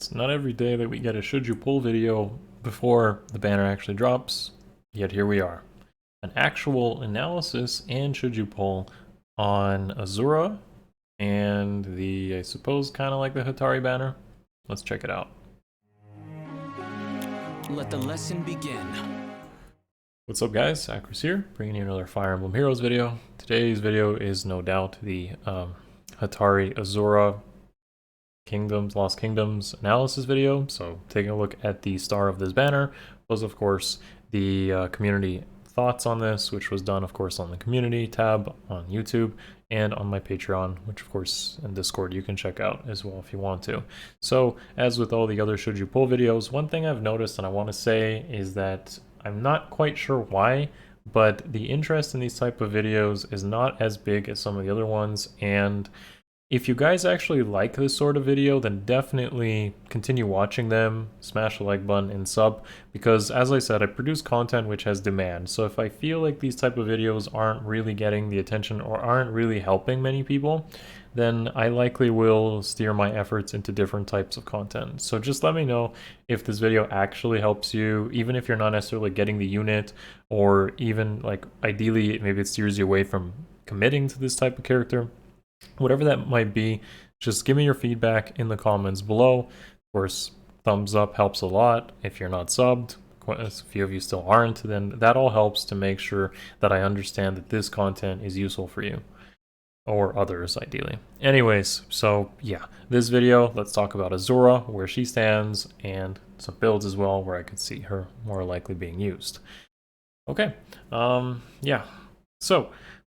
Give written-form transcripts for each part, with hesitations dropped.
It's not every day that we get a should you pull video before the banner actually drops, yet here we are. An actual analysis and should you pull on Azura and the, I suppose, kind of like the Hatari banner. Let's check it out. Let the lesson begin. What's up guys, Akariss here, bringing you another Fire Emblem Heroes video. Today's video is no doubt the Hatari Azura Lost Kingdoms analysis video. So taking a look at the star of this banner was of course the community thoughts on this, which was done of course on the community tab on YouTube and on my Patreon, which of course in Discord you can check out as well if you want to. So as with all the other should you pull videos, one thing I've noticed and I want to say is that I'm not quite sure why, but the interest in these type of videos is not as big as some of the other ones. And if you guys actually like this sort of video, then definitely continue watching them, smash the like button and sub, because as I said, I produce content which has demand. So if I feel like these type of videos aren't really getting the attention or aren't really helping many people, then I likely will steer my efforts into different types of content. So just let me know if this video actually helps you, even if you're not necessarily getting the unit, or even like ideally maybe it steers you away from committing to this type of character. Whatever that might be, just give me your feedback in the comments below. Of course, thumbs up helps a lot. If you're not subbed, a few of you still aren't, then that all helps to make sure that I understand that this content is useful for you. Or others, ideally. Anyways, so yeah, this video, let's talk about Azura, where she stands, and some builds as well, where I could see her more likely being used. Okay, yeah. So,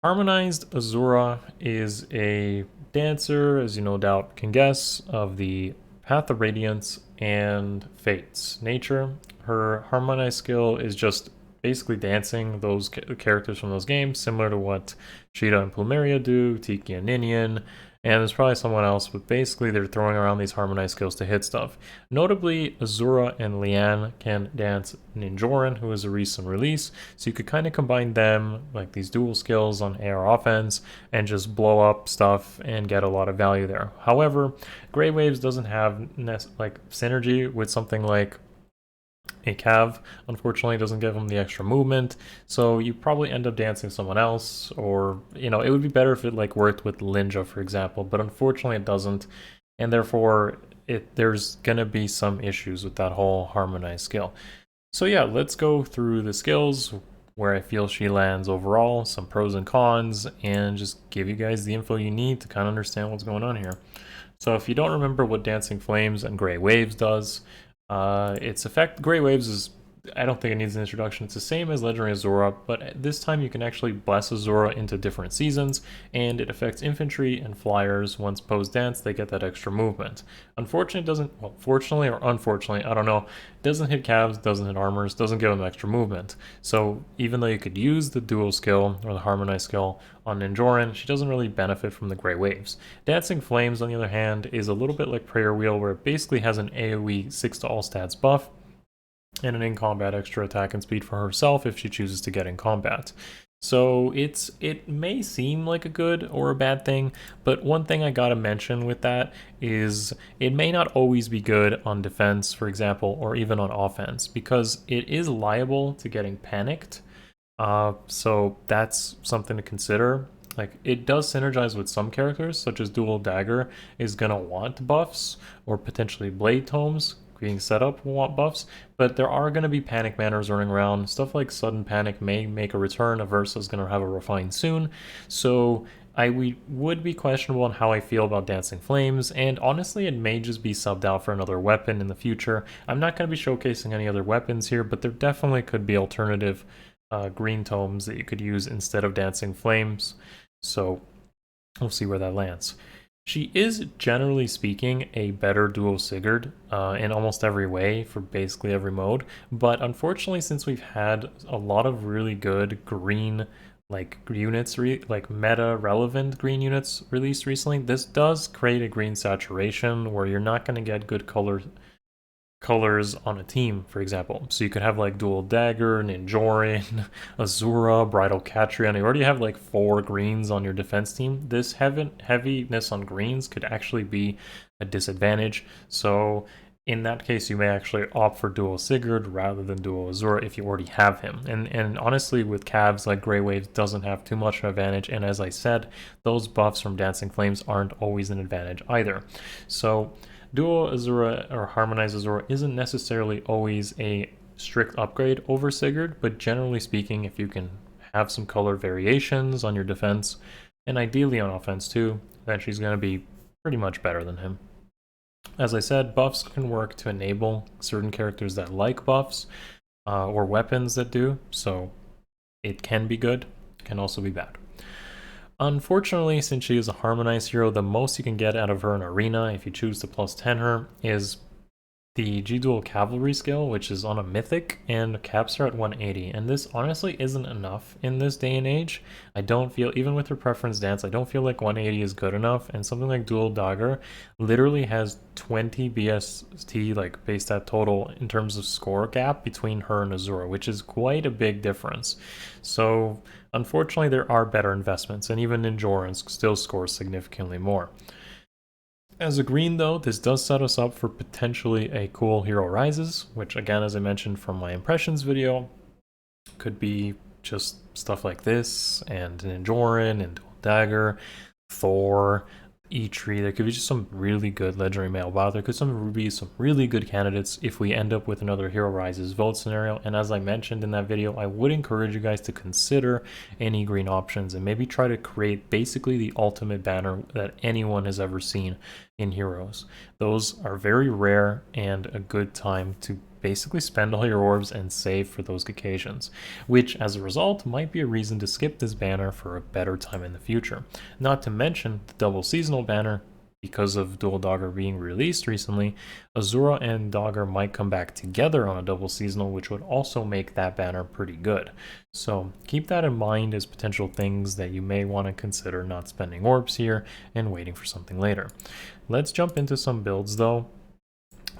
Harmonized Azura is a dancer, as you no doubt can guess, of the Path of Radiance and Fates nature. Her Harmonized skill is just basically dancing those characters from those games, similar to what Shida and Plumeria do, Tiki and Ninian, and there's probably someone else, but basically they're throwing around these harmonized skills to hit stuff. Notably, Azura and Liane can dance Ninjorin, who is a recent release, so you could kind of combine them, like these dual skills on AR offense, and just blow up stuff and get a lot of value there. However, Grey Waves doesn't have like synergy with something like a Cav, unfortunately, doesn't give him the extra movement, so you probably end up dancing someone else, or, you know, it would be better if it like worked with Linja, for example, but unfortunately it doesn't, and therefore there's gonna be some issues with that whole harmonized skill. So yeah, let's go through the skills, where I feel she lands overall, some pros and cons, and just give you guys the info you need to kind of understand what's going on here. So if you don't remember what Dancing Flames and Grey Waves does, its effect, Grey Waves is, I don't think it needs an introduction. It's the same as Legendary Azura, but this time you can actually bless Azura into different seasons, and it affects infantry and flyers. Once post dance, they get that extra movement. Unfortunately, it doesn't, well, fortunately or unfortunately, I don't know, it doesn't hit calves, doesn't hit armors, doesn't give them extra movement. So even though you could use the dual skill or the harmonized skill on Ninjorin, she doesn't really benefit from the Grey Waves. Dancing Flames, on the other hand, is a little bit like Prayer Wheel, where it basically has an AoE 6 to all stats buff, and an in-combat extra attack and speed for herself if she chooses to get in combat. So it may seem like a good or a bad thing, but one thing I gotta mention with that is it may not always be good on defense, for example, or even on offense, because it is liable to getting panicked. So that's something to consider. Like, it does synergize with some characters, such as Dual Dagger is gonna want buffs, or potentially Blade Tomes being set up will want buffs, but there are going to be panic manners running around. Stuff like Sudden Panic may make a return. Aversa is going to have a refine soon, so would be questionable on how I feel about Dancing Flames, and honestly it may just be subbed out for another weapon in the future. I'm not going to be showcasing any other weapons here, but there definitely could be alternative green tomes that you could use instead of Dancing Flames, so we'll see where that lands. She is, generally speaking, a better Duo Sigurd in almost every way for basically every mode, but unfortunately, since we've had a lot of really good green like units, like meta relevant green units released recently, this does create a green saturation where you're not going to get good colors on a team, for example. So you could have like Dual Dagger, Ninjorin, Azura, Bridal Catrion. You already have like 4 greens on your defense team. This heaviness on greens could actually be a disadvantage. So in that case, you may actually opt for Duo Sigurd rather than Duo Azura if you already have him. And honestly, with Cavs, like Grey Waves doesn't have too much of an advantage. And as I said, those buffs from Dancing Flames aren't always an advantage either. So Duo Azura or Harmonized Azura isn't necessarily always a strict upgrade over Sigurd, but generally speaking, if you can have some color variations on your defense, and ideally on offense too, then she's going to be pretty much better than him. As I said, buffs can work to enable certain characters that like buffs, or weapons that do, so it can be good, can also be bad. Unfortunately, since she is a harmonized hero, the most you can get out of her in Arena, if you choose to plus 10 her, is the G-Dual Cavalry skill, which is on a Mythic, and caps her at 180, and this honestly isn't enough in this day and age. I don't feel, even with her preference dance, I don't feel like 180 is good enough, and something like Dual Dagger literally has 20 BST, like base stat total, in terms of score gap between her and Azura, which is quite a big difference. So, unfortunately, there are better investments, and even Endurance still scores significantly more. As a green though, this does set us up for potentially a cool Hero Rises, which again, as I mentioned from my impressions video, could be just stuff like this, and an Enjorin, and Dual Dagger, Thor, E-Tree. There could be just some really good legendary male wow. There could be some really good candidates if we end up with another Hero Rises vote scenario. And as I mentioned in that video, I would encourage you guys to consider any green options and maybe try to create basically the ultimate banner that anyone has ever seen in Heroes. Those are very rare and a good time to basically spend all your orbs and save for those occasions, which as a result might be a reason to skip this banner for a better time in the future. Not to mention the double seasonal banner, because of Dual Dagger being released recently, Azura and Dagger might come back together on a double seasonal, which would also make that banner pretty good. So keep that in mind as potential things that you may want to consider not spending orbs here and waiting for something later. Let's jump into some builds though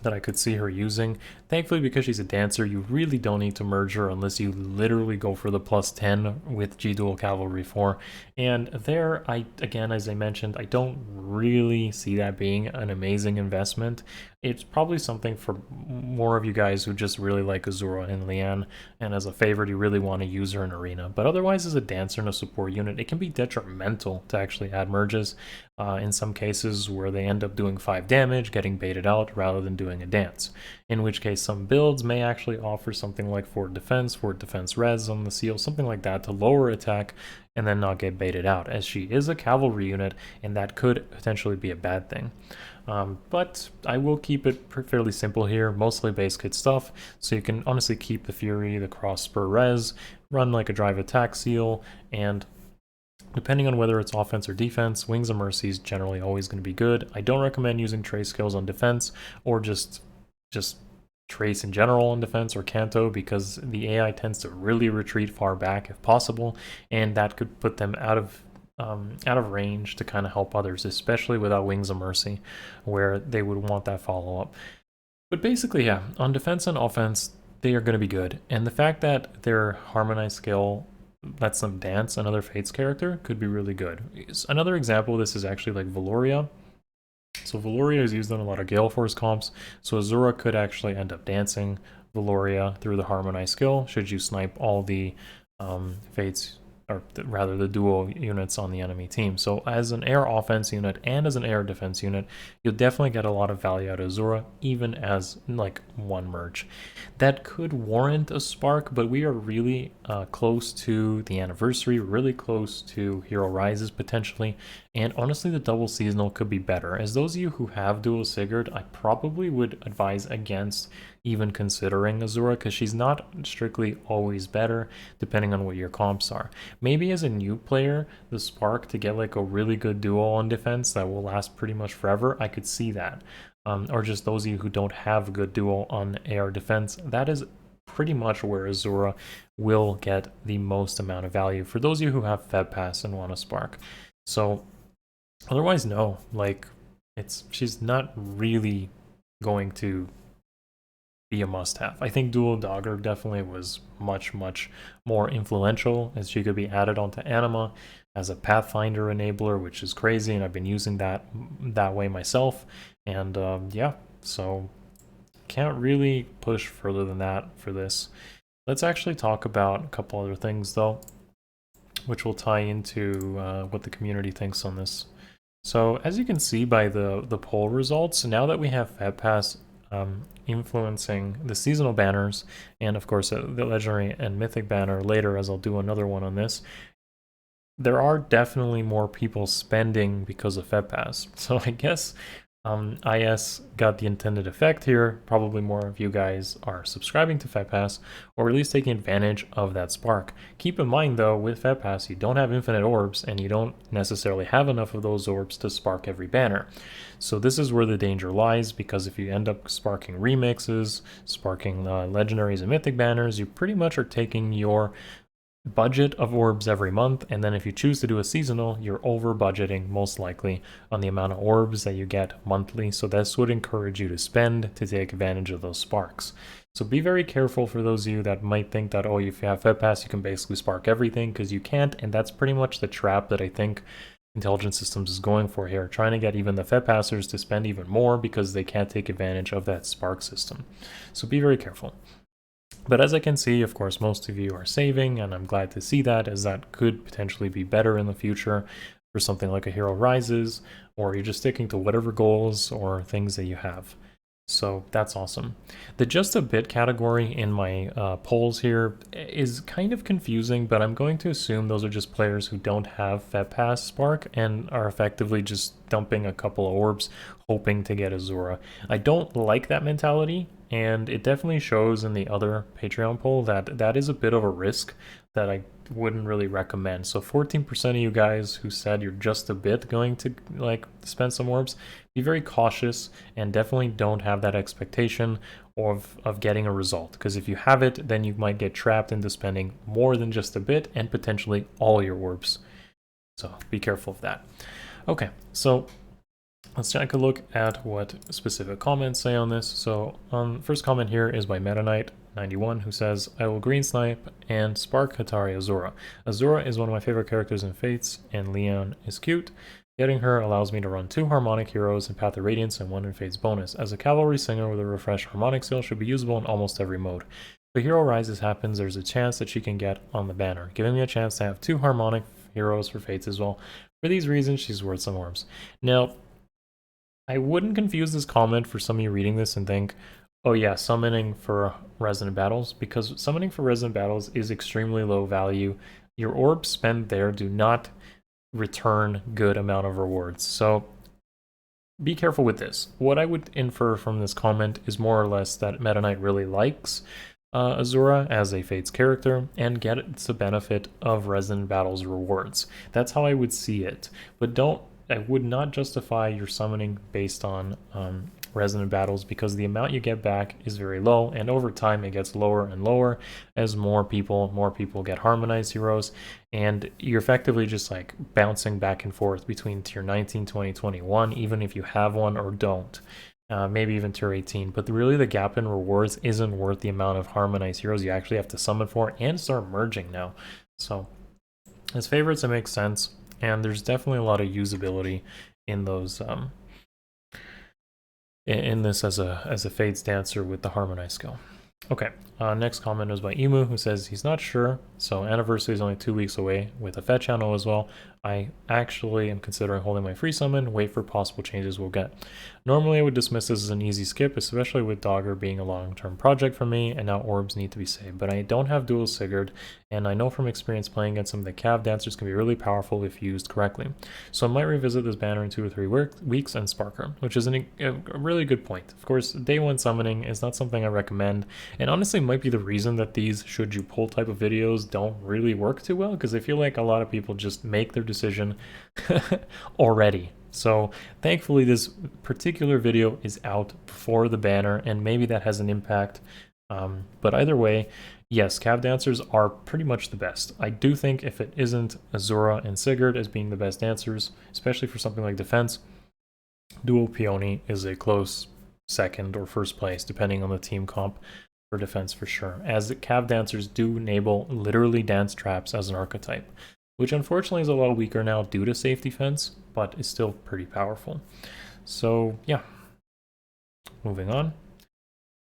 that I could see her using. Thankfully, because she's a dancer, you really don't need to merge her unless you literally go for the plus 10 with G-Dual Cavalry 4. And there, again, as I mentioned, I don't really see that being an amazing investment. It's probably something for more of you guys who just really like Azura and Liane, and as a favorite, you really want to use her in Arena. But otherwise, as a dancer and a support unit, it can be detrimental to actually add merges in some cases where they end up doing 5 damage, getting baited out, rather than doing a dance. In which case, some builds may actually offer something like forward defense res on the seal, something like that to lower attack and then not get baited out, as she is a cavalry unit, and that could potentially be a bad thing. But I will keep it fairly simple here, mostly base kit stuff, so you can honestly keep the Fury, the cross spur res, run like a drive attack seal, and depending on whether it's offense or defense, Wings of Mercy is generally always going to be good. I don't recommend using Trace skills on defense, or just Trace in general on defense or Kanto, because the AI tends to really retreat far back if possible, and that could put them out of range to kind of help others, especially without Wings of Mercy, where they would want that follow-up. But basically, yeah, on defense and offense, they are going to be good, and the fact that their Harmonized skill lets them dance another Fates character could be really good. Another example of this is actually like Valoria. So Valoria is used on a lot of Gale Force comps, so Azura could actually end up dancing Valoria through the Harmonized skill should you snipe all the Fates, or rather the duo units on the enemy team. So as an air offense unit and as an air defense unit, you'll definitely get a lot of value out of Azura, even as like one merge. That could warrant a spark, but we are really close to the anniversary, really close to Hero Rises potentially, and honestly the double seasonal could be better. As those of you who have Duo Sigurd, I probably would advise against even considering Azura, because she's not strictly always better depending on what your comps are. Maybe as a new player, the spark to get like a really good duo on defense that will last pretty much forever, I could see that. Or just those of you who don't have a good duo on air defense, that is pretty much where Azura will get the most amount of value for those of you who have Feb Pass and want a spark. So otherwise, no, like she's not really going to be a must-have. I think Dual Dagger definitely was much more influential, as she could be added onto Anima as a Pathfinder enabler, which is crazy, and I've been using that way myself. And yeah, so can't really push further than that for this. Let's actually talk about a couple other things though, which will tie into what the community thinks on this. So as you can see by the poll results, now that we have Fed Pass influencing the seasonal banners, and of course the legendary and mythic banner later, as I'll do another one on this, there are definitely more people spending because of Fed Pass. So I guess IS got the intended effect here. Probably more of you guys are subscribing to Fed Pass, or at least taking advantage of that spark. Keep in mind though, with Fed Pass, you don't have infinite orbs, and you don't necessarily have enough of those orbs to spark every banner. So this is where the danger lies, because if you end up sparking remixes, sparking legendaries and mythic banners, you pretty much are taking your budget of orbs every month, and then if you choose to do a seasonal, you're over budgeting most likely on the amount of orbs that you get monthly. So this would encourage you to spend to take advantage of those sparks. So be very careful for those of you that might think that, oh, if you have Fed Pass you can basically spark everything, because you can't, and that's pretty much the trap that I think Intelligent Systems is going for here, trying to get even the Fed Passers to spend even more because they can't take advantage of that spark system. So be very careful. But as I can see, of course, most of you are saving, and I'm glad to see that, as that could potentially be better in the future for something like a Hero Rises, or you're just sticking to whatever goals or things that you have. So that's awesome. The just a bit category in my polls here is kind of confusing, but I'm going to assume those are just players who don't have Fed Pass Spark and are effectively just dumping a couple of orbs hoping to get Azura. I don't like that mentality, and it definitely shows in the other Patreon poll that that is a bit of a risk that I wouldn't really recommend. So 14% of you guys who said you're just a bit going to like spend some orbs, be very cautious and definitely don't have that expectation of getting a result, because if you have it, then you might get trapped into spending more than just a bit and potentially all your orbs. So be careful of that. Okay, so let's take a look at what specific comments say on this. So first comment here is by Meta Knight 91, who says, I will green snipe and spark Hatari Azura. Azura is one of my favorite characters in Fates, and Leon is cute. Getting her allows me to run 2 Harmonic Heroes in Path of Radiance and 1 in Fates bonus, as a Cavalry Singer with a refreshed Harmonic skill should be usable in almost every mode. If a Hero Rises happens, there's a chance that she can get on the banner, giving me a chance to have 2 Harmonic Heroes for Fates as well. For these reasons, she's worth some orbs. Now, I wouldn't confuse this comment for some of you reading this and think, oh yeah, summoning for Resonant Battles, because summoning for Resonant Battles is extremely low value. Your orbs spent there do not return good amount of rewards. So be careful with this. What I would infer from this comment is more or less that Meta Knight really likes Azura as a Fates character and gets the benefit of Resonant Battles rewards. That's how I would see it. But I would not justify your summoning based on Resonant Battles, because the amount you get back is very low, and over time it gets lower and lower as more people get Harmonized heroes, and you're effectively just like bouncing back and forth between tier 19, 20, 21, even if you have one or don't. Maybe even tier 18, but really the gap in rewards isn't worth the amount of Harmonized heroes you actually have to summon for and start merging now. So as favorites, it makes sense, and there's definitely a lot of usability in those in this as a Fates Dancer with the Harmonized skill. Okay, next comment is by Emu, who says he's not sure, so anniversary is only 2 weeks away with a Fed channel as well. I actually am considering holding my free summon, wait for possible changes we'll get. Normally I would dismiss this as an easy skip, especially with Dogger being a long-term project for me, and now Orbs need to be saved, but I don't have Duo Sigurd, and I know from experience playing against some of the Cav Dancers can be really powerful if used correctly. So I might revisit this banner in 2 or 3 weeks and spark her, which is a really good point. Of course, day 1 summoning is not something I recommend, and honestly might be the reason that these should you pull type of videos don't really work too well, because I feel like a lot of people just make their decision already. So thankfully this particular video is out before the banner, and maybe that has an impact. But either way, yes, Cav Dancers are pretty much the best. I do think if it isn't Azura and Sigurd as being the best dancers, especially for something like defense, Duo Peony is a close second or first place, depending on the team comp for defense for sure, as Cav Dancers do enable literally dance traps as an archetype, which unfortunately is a lot weaker now due to safe defense, but is still pretty powerful. So yeah, moving on.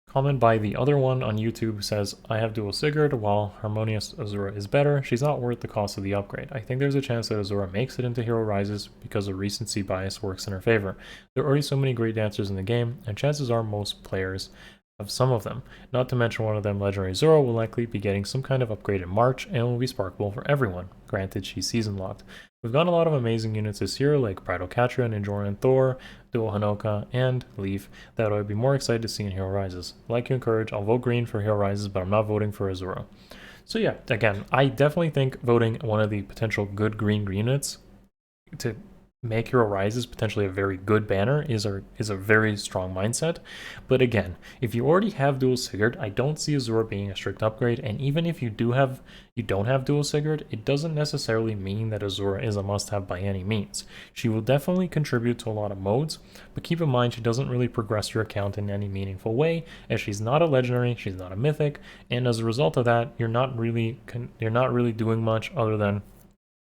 Comment by the other one on YouTube says, I have Duo Sigurd, while Harmonized Azura is better. She's not worth the cost of the upgrade. I think there's a chance that Azura makes it into Hero Rises because the recency bias works in her favor. There are already so many great dancers in the game, and chances are most players have some of them. Not to mention one of them, Legendary Azura, will likely be getting some kind of upgrade in March and will be sparkable for everyone. Granted, she's season locked. We've got a lot of amazing units this year, like Bridal Catra, Ninjora and Thor, Dual Hanoka, and Leaf, that I would be more excited to see in Hero Rises. Like you encourage, I'll vote green for Hero Rises, but I'm not voting for Azura. So yeah, again, I definitely think voting one of the potential good green units to make Hero Rises potentially a very good banner is a very strong mindset. But again, if you already have Duo Sigurd, I don't see Azura being a strict upgrade, and even if you don't have Duo Sigurd, it doesn't necessarily mean that Azura is a must-have by any means. She will definitely contribute to a lot of modes, but keep in mind she doesn't really progress your account in any meaningful way, as she's not a legendary, she's not a mythic, and as a result of that, you're not really doing much other than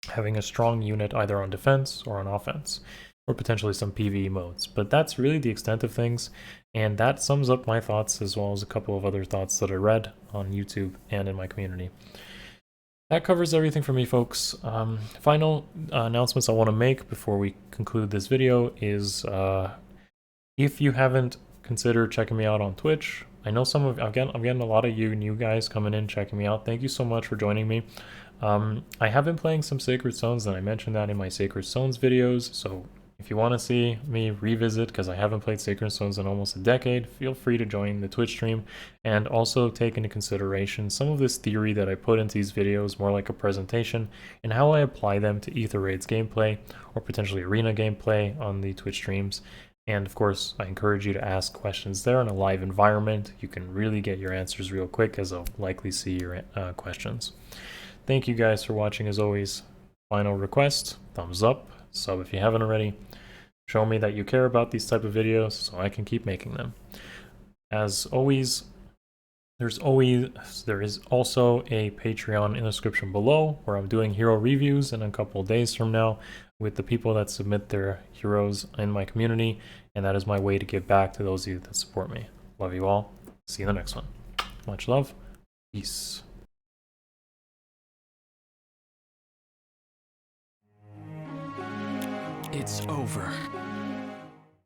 having a strong unit either on defense or on offense, or potentially some PvE modes. But that's really the extent of things, and that sums up my thoughts as well as a couple of other thoughts that I read on YouTube and in my community. That covers everything for me, folks. Final announcements I want to make before we conclude this video is if you haven't considered checking me out on Twitch, I know I'm getting a lot of you new guys coming in checking me out. Thank you so much for joining me. I have been playing some Sacred Stones, and I mentioned that in my Sacred Stones videos, so if you want to see me revisit, because I haven't played Sacred Stones in almost a decade, feel free to join the Twitch stream, and also take into consideration some of this theory that I put into these videos, more like a presentation, and how I apply them to Aether Raids gameplay, or potentially Arena gameplay on the Twitch streams. And of course, I encourage you to ask questions there in a live environment. You can really get your answers real quick, as I'll likely see your questions. Thank you guys for watching as always. Final request, thumbs up, sub if you haven't already. Show me that you care about these type of videos so I can keep making them. As always, there is also a Patreon in the description below where I'm doing hero reviews in a couple of days from now with the people that submit their heroes in my community, and that is my way to give back to those of you that support me. Love you all. See you in the next one. Much love. Peace. It's over.